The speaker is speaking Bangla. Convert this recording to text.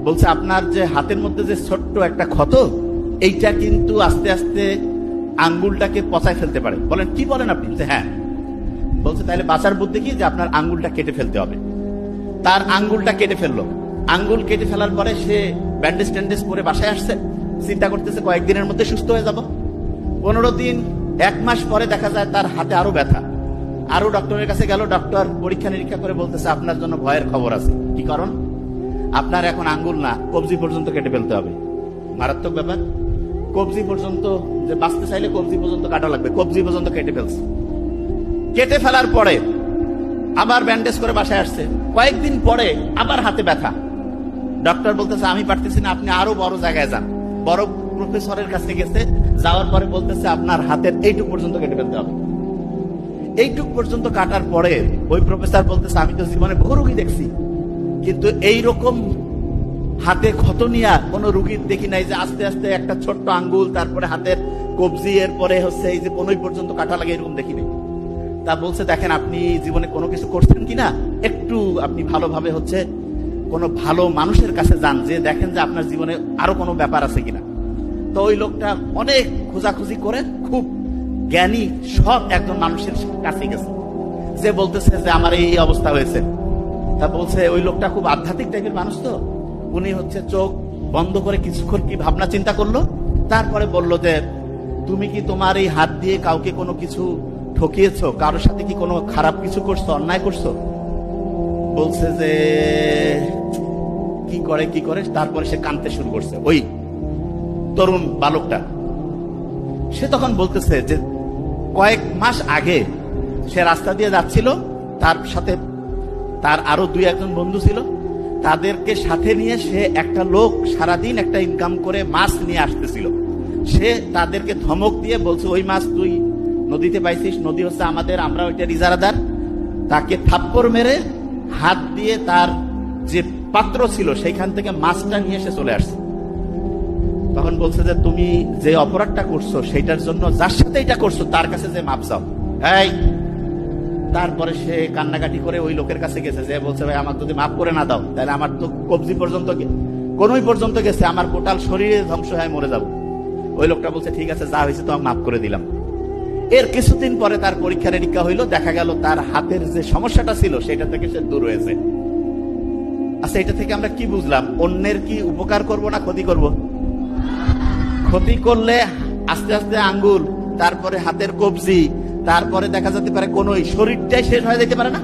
বলছে আপনার যে হাতের মধ্যে যে ছোট্ট একটা ক্ষত, এইটা কিন্তু আস্তে আস্তে আঙ্গুলটাকে পচায় ফেলতে পারে। বলেন কি বলেন আপনি? হ্যাঁ। বলছে তাহলে বাঁচার বুদ্ধি কি, যে আপনার আঙ্গুলটা কেটে ফেলতে হবে। তার আঙ্গুলটা কেটে ফেললো। আঙ্গুল কেটে ফেলার পরে সে ব্যান্ডেজ ট্যান্ডেজ করে বাসায় আসছে, চিন্তা করতেছে কয়েকদিনের মধ্যে সুস্থ হয়ে যাব। 15 দিন 1 মাস পরে দেখা যায় তার হাতে আরো ব্যথা। আরো ডক্টরের কাছে গেল, ডক্টর পরীক্ষা নিরীক্ষা করে বলতেছে আপনার জন্য ভয়ের খবর আছে। কি কারণ? আপনার এখন আঙ্গুল না, কবজি পর্যন্ত কেটে ফেলতে হবে। মারাত্মক ব্যাপার। কবজি পর্যন্ত, যে বাঁচতে চাইলে কবজি পর্যন্ত কাটা লাগবে, কবজি পর্যন্ত কেটে ফেলছে। কেটে ফেলার পরে আবার ব্যান্ডেজ করে বাসায় আসছে। কয়েকদিন পরে আবার হাতে ব্যথা। ডক্টর বলতেছে আমি পারতেছি না, আপনি আরো বড় জায়গায় যান। বড় প্রফেসরের কাছে গেছে, যাওয়ার পরে বলতেছে আপনার হাতের এইটুক পর্যন্ত কেটে ফেলতে হবে। এইটুক পর্যন্ত কাটার পরে ওই প্রফেসর বলতেছে আমি তো জীবনে বহু রোগী দেখছি, কিন্তু এইরকম হাতে ক্ষত নিয়ে কোন রুগীর দেখি নাই, যে আস্তে আস্তে একটা ছোট্ট আঙ্গুল, তারপরে হাতের কবজি, এরপরে হচ্ছে এই যে কোনোই পর্যন্ত কাটা লাগে, এরকম দেখি নাই। তা বলছে দেখেন আপনি জীবনে কোনো কিছু করছেন কিনা, একটু আপনি ভালোভাবে হচ্ছে কোনো ভালো মানুষের কাছে যান, যে দেখেন যে আপনার জীবনে আরো কোনো ব্যাপার আছে কিনা। তো ওই লোকটা অনেক খোঁজাখুঁজি করে খুব জ্ঞানী সব একজন মানুষের কাছে গেছে, যে বলতেছে যে আমার এই অবস্থা হয়েছে। তা বলছে ওই লোকটা খুব আধ্যাত্মিক টাইপের মানুষ, তো উনি হচ্ছে চোখ বন্ধ করে কিছুক্ষণ কি ভাবনা চিন্তা করলো, তারপরে বলল যে তুমি কি তোমার এই হাত দিয়ে কাউকে কোনো কিছু ঠকিয়েছো, কারোর সাথে কি কোনো খারাপ কিছু করছো, অন্যায় করছো? বলছে যে কি করে। তারপরে সে কাঁদতে শুরু করছে। ওই তরুণ বালকটা সে তখন বলতেছে যে কয়েক মাস আগে সে রাস্তা দিয়ে যাচ্ছিল, তার সাথে তার আরো 2-1 বন্ধু ছিল। তাদেরকে সাথে নিয়ে সে একটা লোক সারাদিন একটা ইনকাম করে মাছ নিয়ে আসতেছিল। সে তাদেরকে ধমক দিয়ে বলছে ওই মাছ তুই নদীতে পাইছিস, নদী হচ্ছে আমাদের, আমরা ওইটার ইজারাদার। তাকে থাপ্পড় মেরে হাত দিয়ে তার যে পাত্র ছিল সেইখান থেকে মাছটা নিয়ে সে চলে আসছে। তখন বলছে যে তুমি যে অপরাধটা করছো সেটার জন্য যার সাথে এটা করছো তার কাছে যে মাপ চাও। এই তারপরে সে কান্নাকাটি করে ওই লোকের কাছে গেছে, যে বলছে ভাই আমার যদি মাফ করে না দাও তাহলে আমার তো কবজি পর্যন্ত কোনই পর্যন্ত গেছে, আমার টোটাল শরীরে ধ্বংস হয়ে মরে যাব। ওই লোকটা বলছে ঠিক আছে, যা হয়েছে তোমাকে মাফ করে দিলাম। এর কিছুদিন পরে তার পরীক্ষা নিরীক্ষা হইলো, দেখা গেল তার হাতের যে সমস্যাটা ছিল সেটা থেকে সে দূর হয়েছে। আচ্ছা, এটা থেকে আমরা কি বুঝলাম? অন্যের কি উপকার করব না ক্ষতি করব? ক্ষতি করলে আস্তে আস্তে আঙ্গুল, তারপরে হাতের কবজি, তারপরে দেখা যেতে পারে কোন শরীরটাই শেষ হয়ে যেতে পারে না।